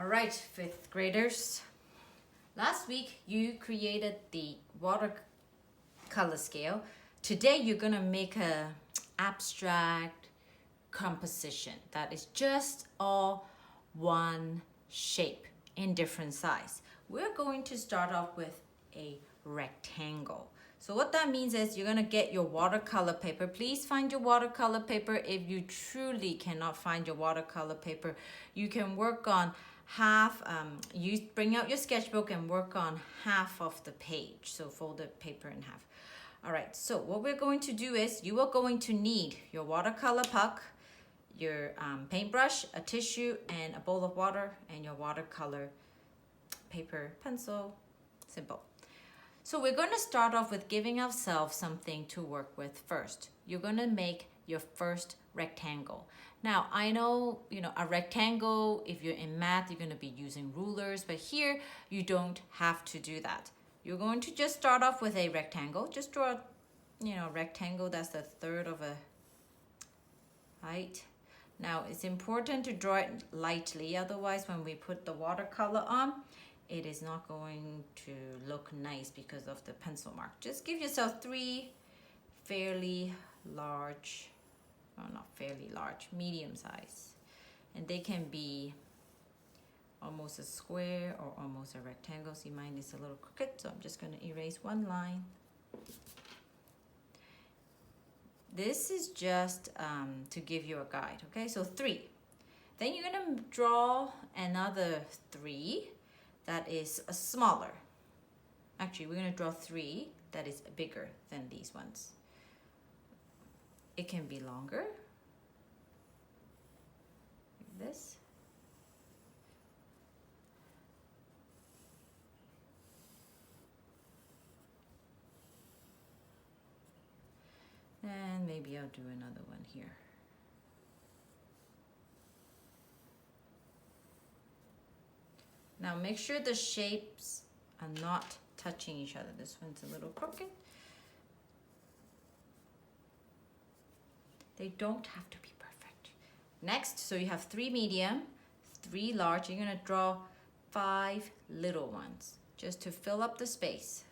All right, fifth graders. Last week you created the watercolor scale. Today you're gonna make a abstract composition that is just all one shape in different size. We're going to start off with a rectangle. So what that means is you're gonna get your watercolor paper. Please find your watercolor paper. If you truly cannot find your watercolor paper, you can work on half, you bring out your sketchbook and work on half of the page. So fold the paper in half. All right, so what we're going to do is you are going to need your watercolor puck, your paintbrush, a tissue, and a bowl of water, and your watercolor paper, pencil, simple. So we're going to start off with giving ourselves something to work with first. You're going to make your first rectangle. Now, I know, a rectangle, if you're in math, you're going to be using rulers, but here you don't have to do that. You're going to just start off with a rectangle. Just draw, a rectangle that's the third of a height. Now, it's important to draw it lightly, otherwise when we put the watercolor on, it is not going to look nice because of the pencil mark. Just give yourself three fairly large, not fairly large, medium size. And they can be almost a square or almost a rectangle. See, mine is a little crooked, so I'm just going to erase one line. This is just to give you a guide, okay? So 3. Then you're going to draw another 3 that is a smaller. Actually, we're going to draw 3 that is bigger than these ones. It can be longer, like this. And maybe I'll do another one here. Now make sure the shapes are not touching each other. This one's a little crooked. They don't have to be perfect. Next, so you have 3 medium, 3 large. You're gonna draw 5 little ones just to fill up the space.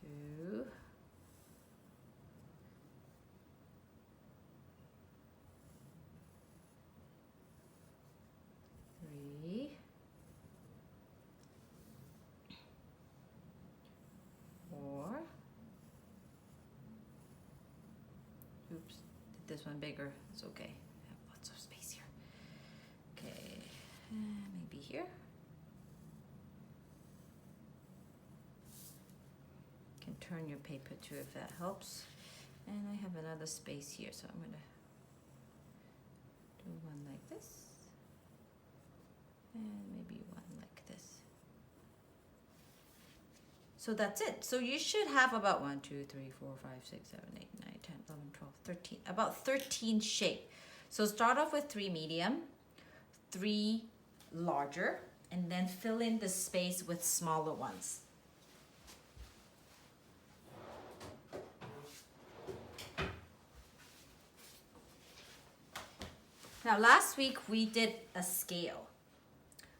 Two. 3. 4. Oops, did this one bigger. It's okay. I have lots of space here. Okay, maybe here. You can turn your paper too if that helps. And I have another space here, so I'm gonna do one like this. And maybe one like this. So that's it. So you should have about 1, 2, 3, 4, 5, 6, 7, 8, 9, 10, 11, 12, 13, about 13 shape. So start off with 3 medium, 3 larger, and then fill in the space with smaller ones. Now last week we did a scale.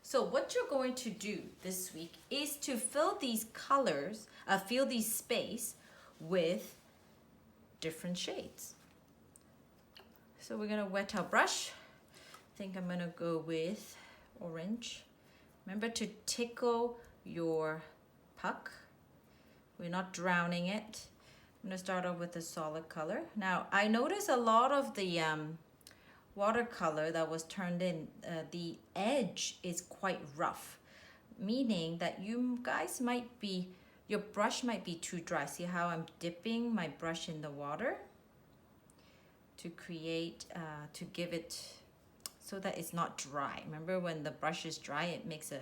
So what you're going to do this week is to fill these colors, fill these space with different shades. So we're gonna wet our brush. I think I'm gonna go with orange. Remember to tickle your puck. We're not drowning it. I'm gonna start off with a solid color. Now I notice a lot of the watercolor that was turned in, the edge is quite rough, meaning that you guys might be, your brush might be too dry. See how I'm dipping my brush in the water to create, to give it, so that it's not dry. Remember when the brush is dry, it makes a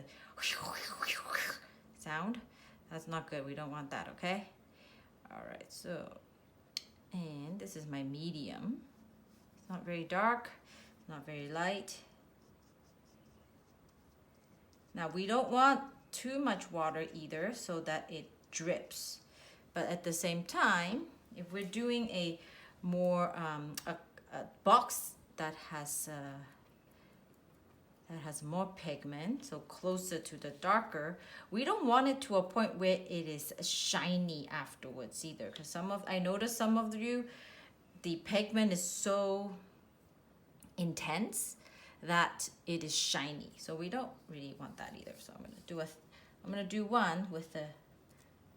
sound? That's not good, we don't want that, okay? All right, so, and this is my medium. It's not very dark, not very light. Now we don't want too much water either so that it drips. But at the same time, If we're doing a more a box that has more pigment, so closer to the darker, we don't want it to a point where it is shiny afterwards either, because I noticed some of you, the pigment is so intense that it is shiny, so we don't really want that either. So I'm gonna do one with a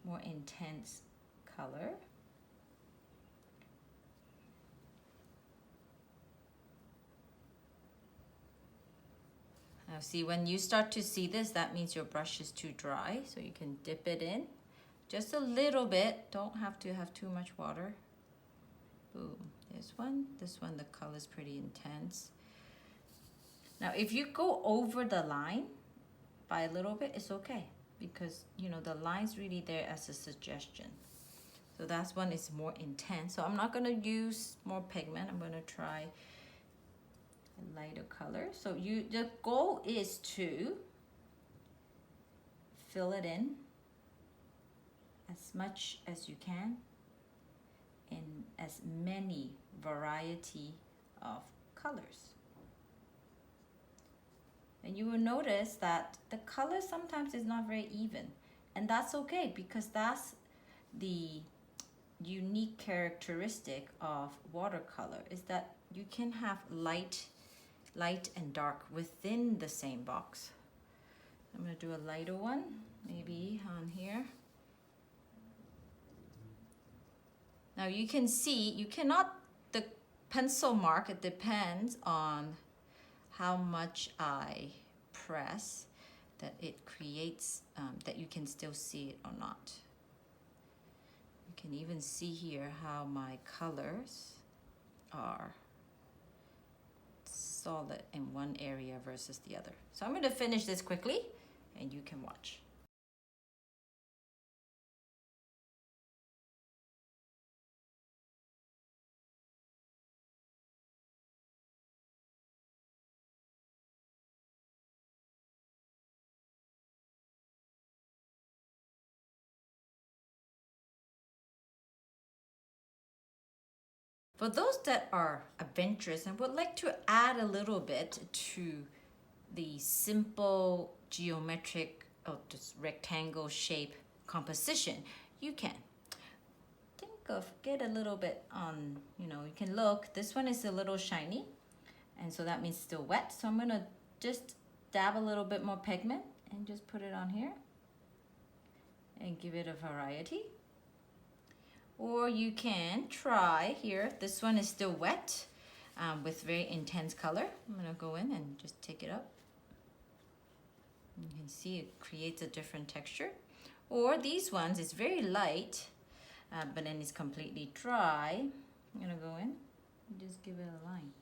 more intense color. Now see, when you start to see this, that means your brush is too dry, so you can dip it in just a little bit. Don't have to have too much water. Boom, there's one. This one, the color is pretty intense. Now, if you go over the line by a little bit, it's okay, because you know the line's really there as a suggestion. So that one is more intense. So I'm not gonna use more pigment. I'm gonna try a lighter color. So the goal is to fill it in as much as you can in as many variety of colors. And you will notice that the color sometimes is not very even, and that's okay, because that's the unique characteristic of watercolor, is that you can have light and dark within the same box. I'm going to do a lighter one, maybe on here. Now you can see, the pencil mark, it depends on how much I press, that it creates, that you can still see it or not. You can even see here how my colors are solid in one area versus the other. So I'm going to finish this quickly and you can watch. For those that are adventurous and would like to add a little bit to the simple geometric or this rectangle shape composition, you can get a little bit on, you can look, this one is a little shiny, and so that means still wet. So I'm gonna just dab a little bit more pigment and just put it on here and give it a variety. Or you can try here, this one is still wet with very intense color. I'm gonna go in and just take it up. You can see it creates a different texture. Or these ones, it's very light, but then it's completely dry. I'm gonna go in and just give it a line.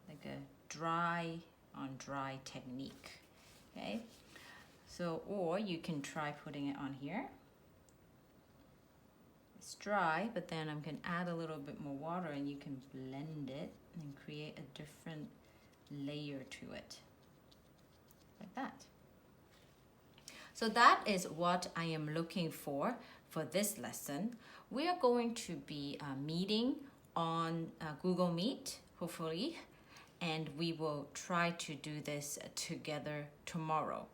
Like a dry on dry technique, okay? So, or you can try putting it on here. It's dry, but then I'm going to add a little bit more water and you can blend it and create a different layer to it, like that. So that is what I am looking for this lesson. We are going to be meeting on Google Meet, hopefully, and we will try to do this together tomorrow.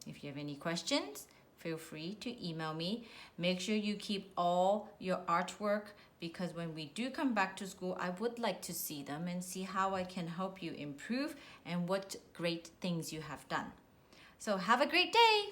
If you have any questions, feel free to email me. Make sure you keep all your artwork, because when we do come back to school, I would like to see them and see how I can help you improve and what great things you have done. So have a great day.